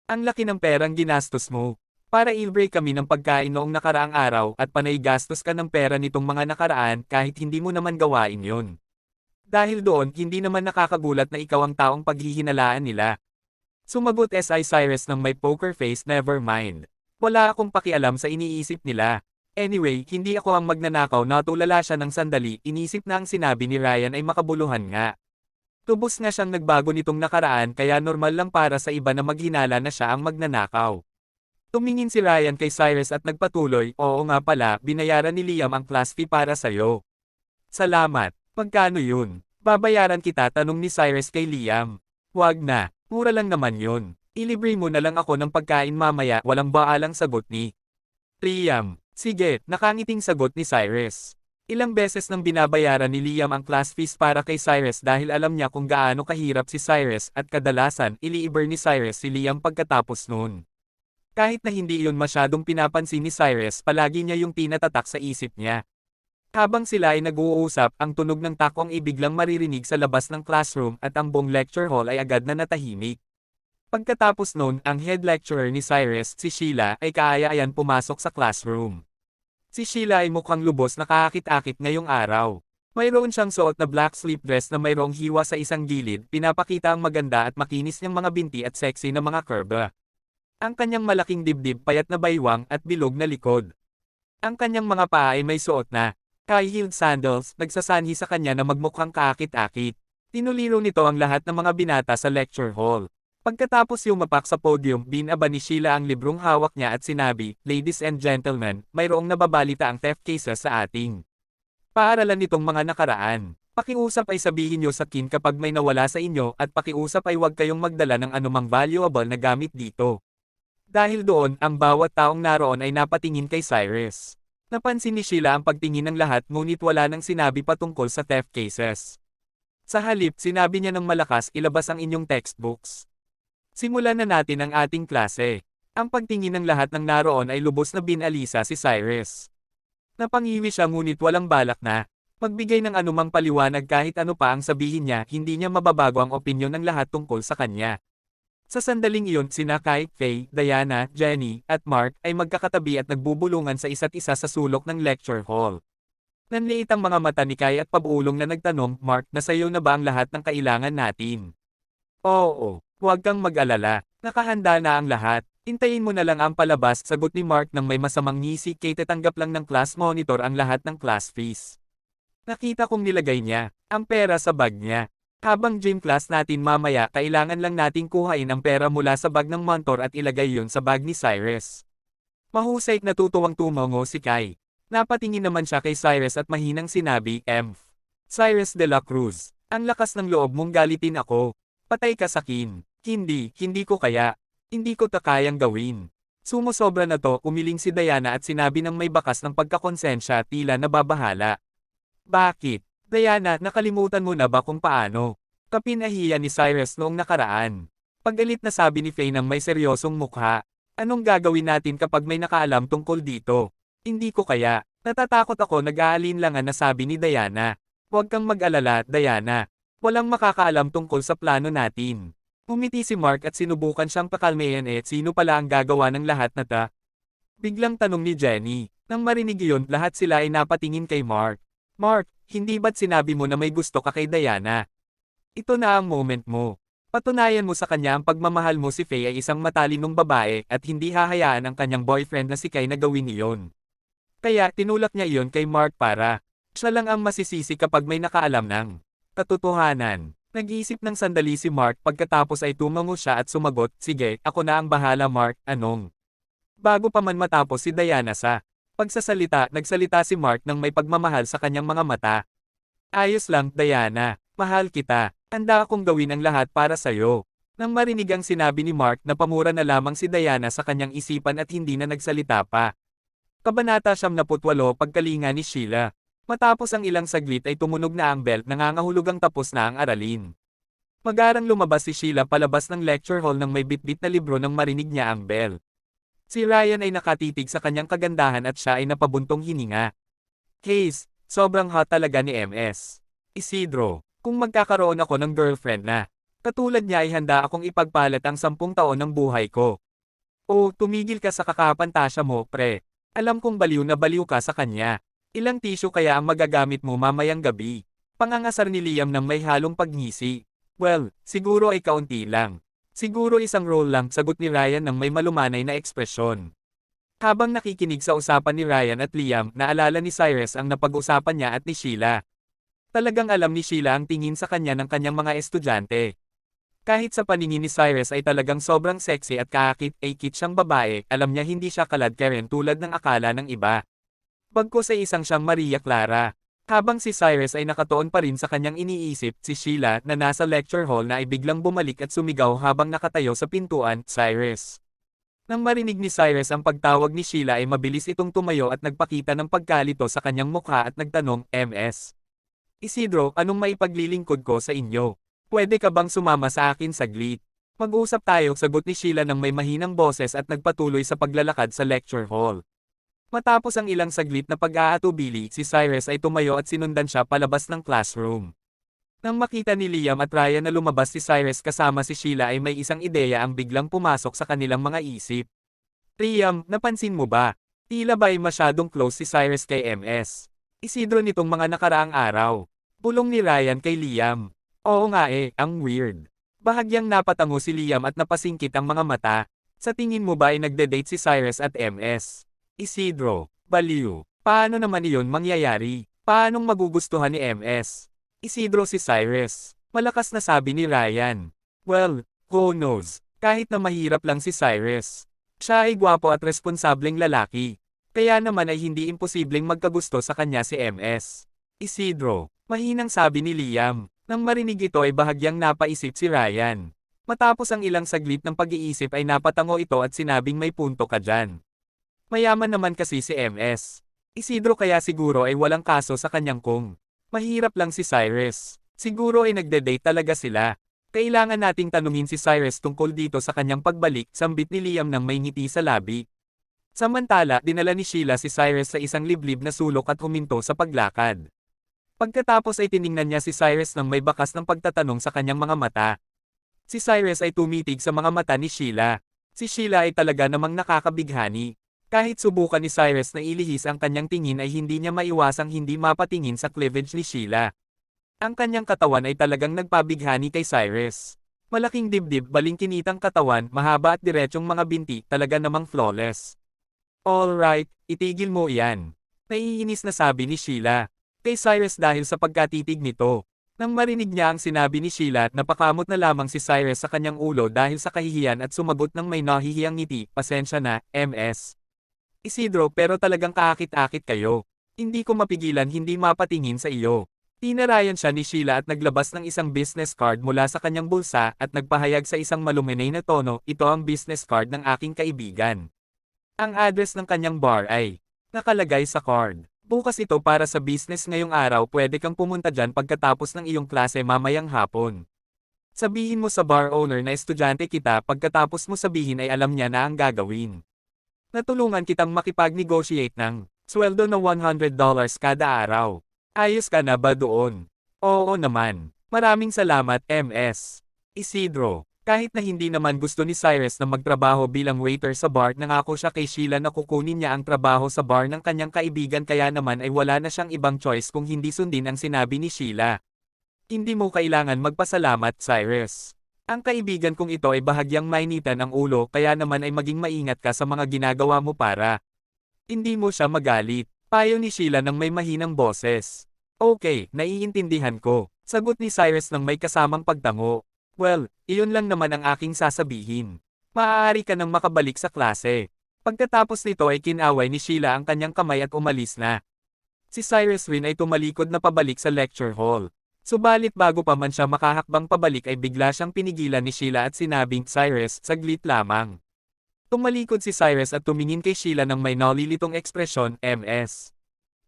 A: Ang laki ng perang ginastos mo. Para i-break kami ng pagkain noong nakaraang araw at panay gastos ka ng pera nitong mga nakaraan kahit hindi mo naman gawain yon. Dahil doon, hindi naman nakakagulat na ikaw ang taong paghihinalaan nila. Sumagot si Cyrus ng may poker face, never mind. Wala akong pakialam sa iniisip nila. Anyway, hindi ako ang magnanakaw. Natulala siya ng sandali, inisip na ang sinabi ni Ryan ay makabuluhan nga. Tubos nga siyang nagbago nitong nakaraan kaya normal lang para sa iba na maghinala na siya ang magnanakaw. Tumingin si Ryan kay Cyrus at nagpatuloy, oo nga pala, binayaran ni Liam ang class fee para sa'yo. Salamat. Magkano yun? Babayaran kita, tanong ni Cyrus kay Liam. Wag na, mura lang naman yun. Ilibre mo na lang ako ng pagkain mamaya, walang baalang sagot ni Liam. Sige, nakangiting sagot ni Cyrus. Ilang beses nang binabayaran ni Liam ang class fees para kay Cyrus dahil alam niya kung gaano kahirap si Cyrus at kadalasan iliiber ni Cyrus si Liam pagkatapos noon. Kahit na hindi iyon masyadong pinapansin ni Cyrus, palagi niya yung tinatatak sa isip niya. Habang sila ay nag-uusap, ang tunog ng takong ibiglang maririnig sa labas ng classroom at ang buong lecture hall ay agad na natahimik. Pagkatapos noon, ang head lecturer ni Cyrus, si Sheila, ay kaaya-ayan pumasok sa classroom. Si Sheila ay mukhang lubos na kaakit-akit ngayong araw. Mayroon siyang suot na black sleep dress na mayroong hiwa sa isang gilid, pinapakita ang maganda at makinis niyang mga binti at sexy na mga curve. Ang kanyang malaking dibdib payat na baywang at bilog na likod. Ang kanyang mga paa ay may suot na high-heeled sandals, nagsasanhi sa kanya na magmukhang kaakit-akit. Tinuliro nito ang lahat ng mga binata sa lecture hall. Pagkatapos yumapak sa podium, binaba ni Sheila ang librong hawak niya at sinabi, "Ladies and gentlemen, mayroong nababalita ang theft cases sa ating paaralan nitong mga nakaraan. Pakiusap ay sabihin niyo sa kin kapag may nawala sa inyo at pakiusap ay huwag kayong magdala ng anumang valuable na gamit dito." Dahil doon, ang bawat taong naroon ay napatingin kay Cyrus. Napansin ni Sheila ang pagtingin ng lahat ngunit wala nang sinabi patungkol sa theft cases. Sa halip, sinabi niya ng malakas, "Ilabas ang inyong textbooks. Simulan na natin ang ating klase." Ang pagtingin ng lahat ng naroon ay lubos na binalisa si Cyrus. Napangiwi siya ngunit walang balak na magbigay ng anumang paliwanag kahit ano pa ang sabihin niya, hindi niya mababago ang opinyon ng lahat tungkol sa kanya. Sa sandaling iyon, sina Kai, Faye, Diana, Jenny, at Mark ay magkakatabi at nagbubulungan sa isa't isa sa sulok ng lecture hall. Nanliit ang mga mata ni Kai at pabulong na nagtanong, "Mark, nasayo na ba ang lahat ng kailangan natin?" "Oo, huwag kang mag-alala. Nakahanda na ang lahat. Hintayin mo na lang ang palabas," sagot ni Mark nang may masamang ngisi, "Kay tatanggap lang ng class monitor ang lahat ng class fees." Nakita kong nilagay niya ang pera sa bag niya. "Habang gym class natin mamaya, kailangan lang nating kuhain ang pera mula sa bag ng mentor at ilagay yun sa bag ni Cyrus." Mahusay, natutuwang tumango si Kai. Napatingin naman siya kay Cyrus at mahinang sinabi, Cyrus de la Cruz, ang lakas ng loob mong galitin ako. Patay ka sa kin." Hindi ko kaya. Hindi ko ta kayang gawin." Sumusobra na to, umiling si Diana at sinabi ng may bakas ng pagkakonsensya, tila nababahala. "Bakit? Diana, nakalimutan mo na ba kung paano ka pinahiya ni Cyrus noong nakaraan?" Paggalit na sabi ni Faye ng may seryosong mukha. "Anong gagawin natin kapag may nakaalam tungkol dito?" "Hindi ko kaya. Natatakot ako," nag-aalinlangan na sabi ni Diana. "Huwag kang mag-alala, Diana. Walang makakaalam tungkol sa plano natin." Umiti si Mark at sinubukan siyang pakalmayan, sino pala ang gagawa ng lahat na ta? Biglang tanong ni Jenny. Nang marinig iyon, lahat sila ay napatingin kay Mark. "Mark, hindi ba't sinabi mo na may gusto ka kay Diana? Ito na ang moment mo. Patunayan mo sa kanya ang pagmamahal mo." Si Faye ay isang matalinong babae at hindi hahayaan ang kanyang boyfriend na si Kai na gawin iyon. Kaya tinulak niya iyon kay Mark para siya lang ang masisisi kapag may nakaalam ng katotohanan. Nag-iisip ng sandali si Mark, pagkatapos ay tumango siya at sumagot, "Sige, ako na ang bahala, Mark." "Anong?" Bago pa man matapos si Diana sa pagsasalita, nagsalita si Mark ng may pagmamahal sa kanyang mga mata. "Ayos lang, Diana. Mahal kita. Handa akong gawin ang lahat para sa'yo." Nang marinig ang sinabi ni Mark, napamura na lamang si Diana sa kanyang isipan at hindi na nagsalita pa. Kabanata 78, Pagkalinga ni Sheila. Matapos ang ilang saglit ay tumunog na ang bell, nangangahulugang tapos na ang aralin. Magarang lumabas si Sheila palabas ng lecture hall nang may bitbit na libro nang marinig niya ang bell. Si Ryan ay nakatitig sa kanyang kagandahan at siya ay napabuntong hininga. "Case, sobrang hot talaga ni MS. Isidro, kung magkakaroon ako ng girlfriend na katulad niya ay handa akong ipagpalit ang 10 taon ng buhay ko." "Oh, tumigil ka sa kakapantasya mo, pre. Alam kong baliw na baliw ka sa kanya. Ilang tissue kaya ang magagamit mo mamayang gabi?" Pangangasar ni Liam ng may halong pagngisi. "Well, siguro ay kaunti lang. Siguro isang roll lang," sagot ni Ryan ng may malumanay na ekspresyon. Habang nakikinig sa usapan ni Ryan at Liam, naalala ni Cyrus ang napag-usapan niya at ni Sheila. Talagang alam ni Sheila ang tingin sa kanya ng kanyang mga estudyante. Kahit sa paningin ni Cyrus ay talagang sobrang sexy at kaakit-akit siyang babae, alam niya hindi siya kalad Karen tulad ng akala ng iba. Bagkus ay isang siyang Maria Clara. Habang si Cyrus ay nakatuon pa rin sa kanyang iniisip, si Sheila na nasa lecture hall na ay biglang bumalik at sumigaw habang nakatayo sa pintuan, "Cyrus!" Nang marinig ni Cyrus ang pagtawag ni Sheila ay mabilis itong tumayo at nagpakita ng pagkalito sa kanyang mukha at nagtanong, "MS. Isidro, anong maipaglilingkod ko sa inyo? Pwede ka bang sumama sa akin saglit? Mag-usap tayo, sagot ni Sheila ng may mahinang boses at nagpatuloy sa paglalakad sa lecture hall. Matapos ang ilang saglit na pag-aatubili, si Cyrus ay tumayo at sinundan siya palabas ng classroom. Nang makita ni Liam at Ryan na lumabas si Cyrus kasama si Sheila ay may isang ideya ang biglang pumasok sa kanilang mga isip. Liam, napansin mo ba? Tila ba ay masyadong close si Cyrus kay MS? Isidro nitong mga nakaraang araw. Bulong ni Ryan kay Liam. Oo nga ang weird. Bahagyang napatango si Liam at napasingkit ang mga mata. Sa tingin mo ba ay nagde-date si Cyrus at MS? Isidro, baliw. Paano naman iyon mangyayari? Paanong magugustuhan ni MS? Isidro si Cyrus. Malakas na sabi ni Ryan. Well, who knows? Kahit na mahirap lang si Cyrus. Siya ay gwapo at responsableng lalaki. Kaya naman ay hindi imposibleng magkagusto sa kanya si MS. Isidro, mahinang sabi ni Liam. Nang marinig ito ay bahagyang napaisip si Ryan. Matapos ang ilang saglit ng pag-iisip ay napatango ito at sinabing may punto ka dyan. Mayaman naman kasi si MS. Isidro, kaya siguro ay walang kaso sa kanyang kung mahirap lang si Cyrus. Siguro ay nagde-date talaga sila. Kailangan nating tanungin si Cyrus tungkol dito sa kanyang pagbalik, sambit ni Liam nang may ngiti sa labi. Samantala, dinala ni Sheila si Cyrus sa isang liblib na sulok at huminto sa paglakad. Pagkatapos ay tiningnan niya si Cyrus nang may bakas ng pagtatanong sa kanyang mga mata. Si Cyrus ay tumitig sa mga mata ni Sheila. Si Sheila ay talaga namang nakakabighani. Kahit subukan ni Cyrus na ilihis ang kanyang tingin ay hindi niya maiwasang hindi mapatingin sa cleavage ni Sheila. Ang kanyang katawan ay talagang nagpabighani kay Cyrus. Malaking dibdib, balingkinitang katawan, mahaba at diretsyong mga binti, talaga namang flawless. Alright, itigil mo iyan. Naiinis na sabi ni Sheila. Kay Cyrus dahil sa pagkatitig nito. Nang marinig niya ang sinabi ni Sheila, napakamot na lamang si Cyrus sa kanyang ulo dahil sa kahihiyan at sumagot ng may nahihiyang ngiti, pasensya na, MS. Isidro, pero talagang kaakit-akit kayo. Hindi ko mapigilan hindi mapatingin sa iyo. Tinarayan siya ni Sheila at naglabas ng isang business card mula sa kanyang bulsa at nagpahayag sa isang maluminay na tono, ito ang business card ng aking kaibigan. Ang address ng kanyang bar ay nakalagay sa card. Bukas ito para sa business ngayong araw, pwede kang pumunta dyan pagkatapos ng iyong klase mamayang hapon. Sabihin mo sa bar owner na estudyante kita, pagkatapos mo sabihin ay alam niya na ang gagawin. Natulungan kitang makipag-negotiate ng sweldo na $100 kada araw. Ayos ka na ba doon? Oo naman. Maraming salamat, MS. Isidro. Kahit na hindi naman gusto ni Cyrus na magtrabaho bilang waiter sa bar, nangako siya kay Sheila na kukunin niya ang trabaho sa bar ng kanyang kaibigan, kaya naman ay wala na siyang ibang choice kung hindi sundin ang sinabi ni Sheila. Hindi mo kailangan magpasalamat, Cyrus. Ang kaibigan kong ito ay bahagyang mainitan ang ulo, kaya naman ay maging maingat ka sa mga ginagawa mo para hindi mo siya magalit. Payo ni Sheila ng may mahinang boses. Okay, naiintindihan ko. Sagot ni Cyrus ng may kasamang pagtango. Well, iyon lang naman ang aking sasabihin. Maaari ka nang makabalik sa klase. Pagkatapos nito ay kinaway ni Sheila ang kanyang kamay at umalis na. Si Cyrus rin ay tumalikod na pabalik sa lecture hall. Subalit bago pa man siya makahakbang pabalik ay bigla siyang pinigilan ni Sheila at sinabing, Cyrus, saglit lamang. Tumalikod si Cyrus at tumingin kay Sheila ng may nalilitong ekspresyon, MS.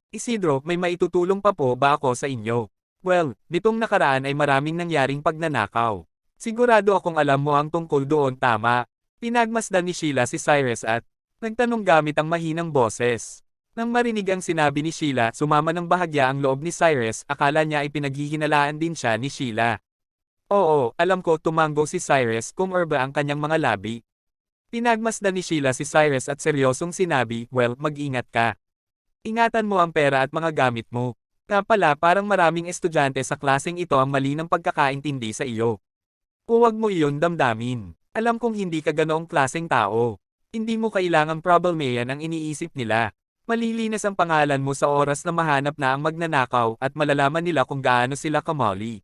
A: Isidro, may maitutulong pa po ba ako sa inyo? Well, nitong nakaraan ay maraming nangyaring pagnanakaw. Sigurado akong alam mo ang tungkol doon, tama. Pinagmasdan ni Sheila si Cyrus at nagtanong gamit ang mahinang boses. Nang marinig ang sinabi ni Sheila, sumama ng bahagya ang loob ni Cyrus, akala niya ay pinaghihinalaan din siya ni Sheila. Oo, alam ko, tumango si Cyrus, kumurba ang kanyang mga labi. Pinagmasdan ni Sheila si Cyrus at seryosong sinabi, well, mag-ingat ka. Ingatan mo ang pera at mga gamit mo. Kaya pala, parang maraming estudyante sa klaseng ito ang mali ng pagkakaintindi sa iyo. Huwag mo iyon damdamin. Alam kong hindi ka ganoong klaseng tao. Hindi mo kailangang problemayan ang iniisip nila. Malilinas ang pangalan mo sa oras na mahanap na ang magnanakaw at malalaman nila kung gaano sila kamali.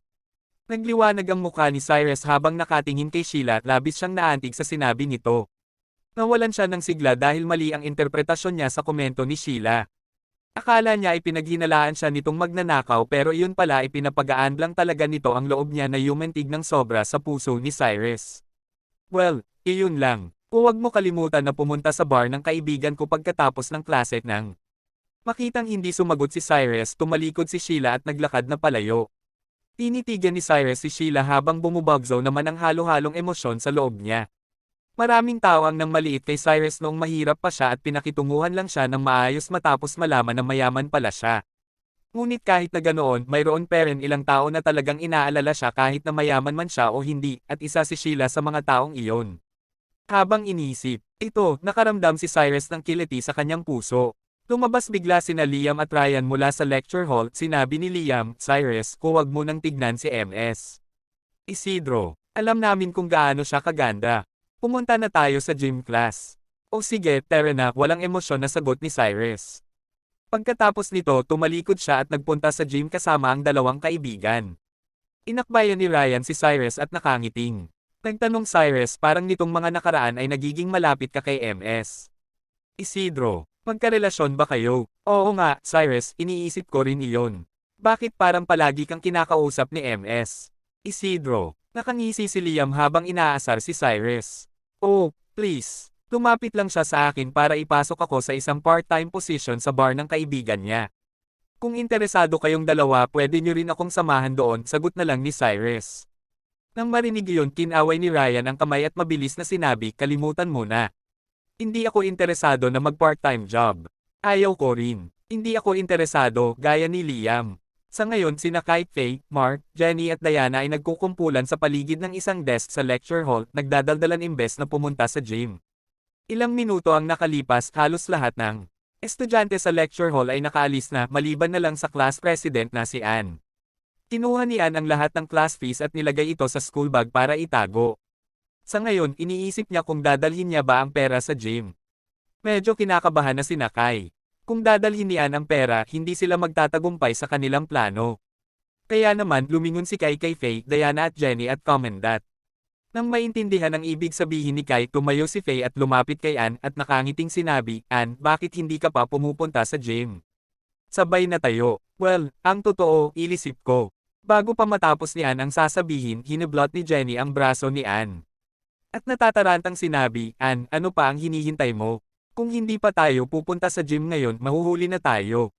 A: Nagliwanag ang mukha ni Cyrus habang nakatingin kay Sheila at labis siyang naantig sa sinabi nito. Nawalan siya ng sigla dahil mali ang interpretasyon niya sa komento ni Sheila. Akala niya ay pinaghinalaan siya nitong magnanakaw, pero iyon pala ay pinapagaan lang talaga nito ang loob niya na yumentig ng sobra sa puso ni Cyrus. Well, iyon lang. Huwag mo kalimutan na pumunta sa bar ng kaibigan ko pagkatapos ng klase nang makitang hindi sumagot si Cyrus, tumalikod si Sheila at naglakad na palayo. Tinitigan ni Cyrus si Sheila habang bumubagsaw naman ang halo-halong emosyon sa loob niya. Maraming tao ang nang maliit kay Cyrus noong mahirap pa siya at pinakitunguhan lang siya ng maayos matapos malaman na mayaman pala siya. Ngunit kahit na ganoon, mayroon pa rin ilang tao na talagang inaalala siya kahit na mayaman man siya o hindi, at isa si Sheila sa mga taong iyon. Habang iniisip ito, nakaramdam si Cyrus ng kiliti sa kanyang puso. Lumabas bigla sina Liam at Ryan mula sa lecture hall. Sinabi ni Liam, "Cyrus, huwag mo nang tignan si MS. Isidro, alam namin kung gaano siya kaganda. Pumunta na tayo sa gym class." "O sige, tara na," walang emosyon na sagot ni Cyrus. Pagkatapos nito, tumalikod siya at nagpunta sa gym kasama ang dalawang kaibigan. Inakbayan ni Ryan si Cyrus at nakangiting. Nagtanong Cyrus, "Parang nitong mga nakaraan ay nagiging malapit ka kay MS. Isidro, magkarelasyon ba kayo?" "Oo nga, Cyrus, iniisip ko rin iyon." "Bakit parang palagi kang kinakausap ni MS? Isidro, nakangisi si Liam habang inaasar si Cyrus. "Oh, please." Lumapit lang siya sa akin para ipasok ako sa isang part-time position sa bar ng kaibigan niya. "Kung interesado kayong dalawa, pwede niyo rin akong samahan doon," sagot na lang ni Cyrus. Nang marinig iyon, kinaway ni Ryan ang kamay at mabilis na sinabi, "Kalimutan mo na. Hindi ako interesado na mag-part-time job. Ayaw ko rin. Hindi ako interesado," gaya ni Liam. Sa ngayon sina Kai, Faye, Mark, Jenny at Diana ay nagkukumpulan sa paligid ng isang desk sa lecture hall, nagdadaldalan imbes na pumunta sa gym. Ilang minuto ang nakalipas, halos lahat ng estudyante sa lecture hall ay nakaalis na, maliban na lang sa class president na si Anne. Kinuha ni Anne ang lahat ng class fees at nilagay ito sa school bag para itago. Sa ngayon, iniisip niya kung dadalhin niya ba ang pera sa gym. Medyo kinakabahan na si Kai. Kung dadalhin ni Anne ang pera, hindi sila magtatagumpay sa kanilang plano. Kaya naman, lumingon si Kai kay Faye, Diana at Jenny at commendat. Nang maintindihan ang ibig sabihin ni Kai, tumayo si Faye at lumapit kay Anne at nakangiting sinabi, "Anne, bakit hindi ka pa pumupunta sa gym?" Sabay na tayo. "Well, ang totoo, ilisip ko." Bago pa matapos ni Anne ang sasabihin, hiniblot ni Jenny ang braso ni Anne. At natatarantang sinabi, "Anne, ano pa ang hinihintay mo? Kung hindi pa tayo pupunta sa gym ngayon, mahuhuli na tayo.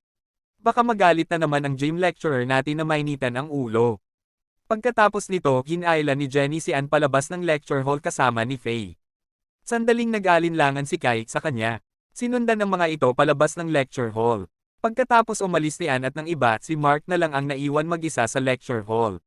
A: Baka magalit na naman ang gym lecturer natin na mainitan ang ulo." Pagkatapos nito, hinailan ni Jenny si Anne palabas ng lecture hall kasama ni Faye. Sandaling nag-alinlangan si Kai sa kanya. Sinundan ng mga ito palabas ng lecture hall. Pagkatapos umalis ni Anne at ng iba, si Mark na lang ang naiwan mag-isa sa lecture hall.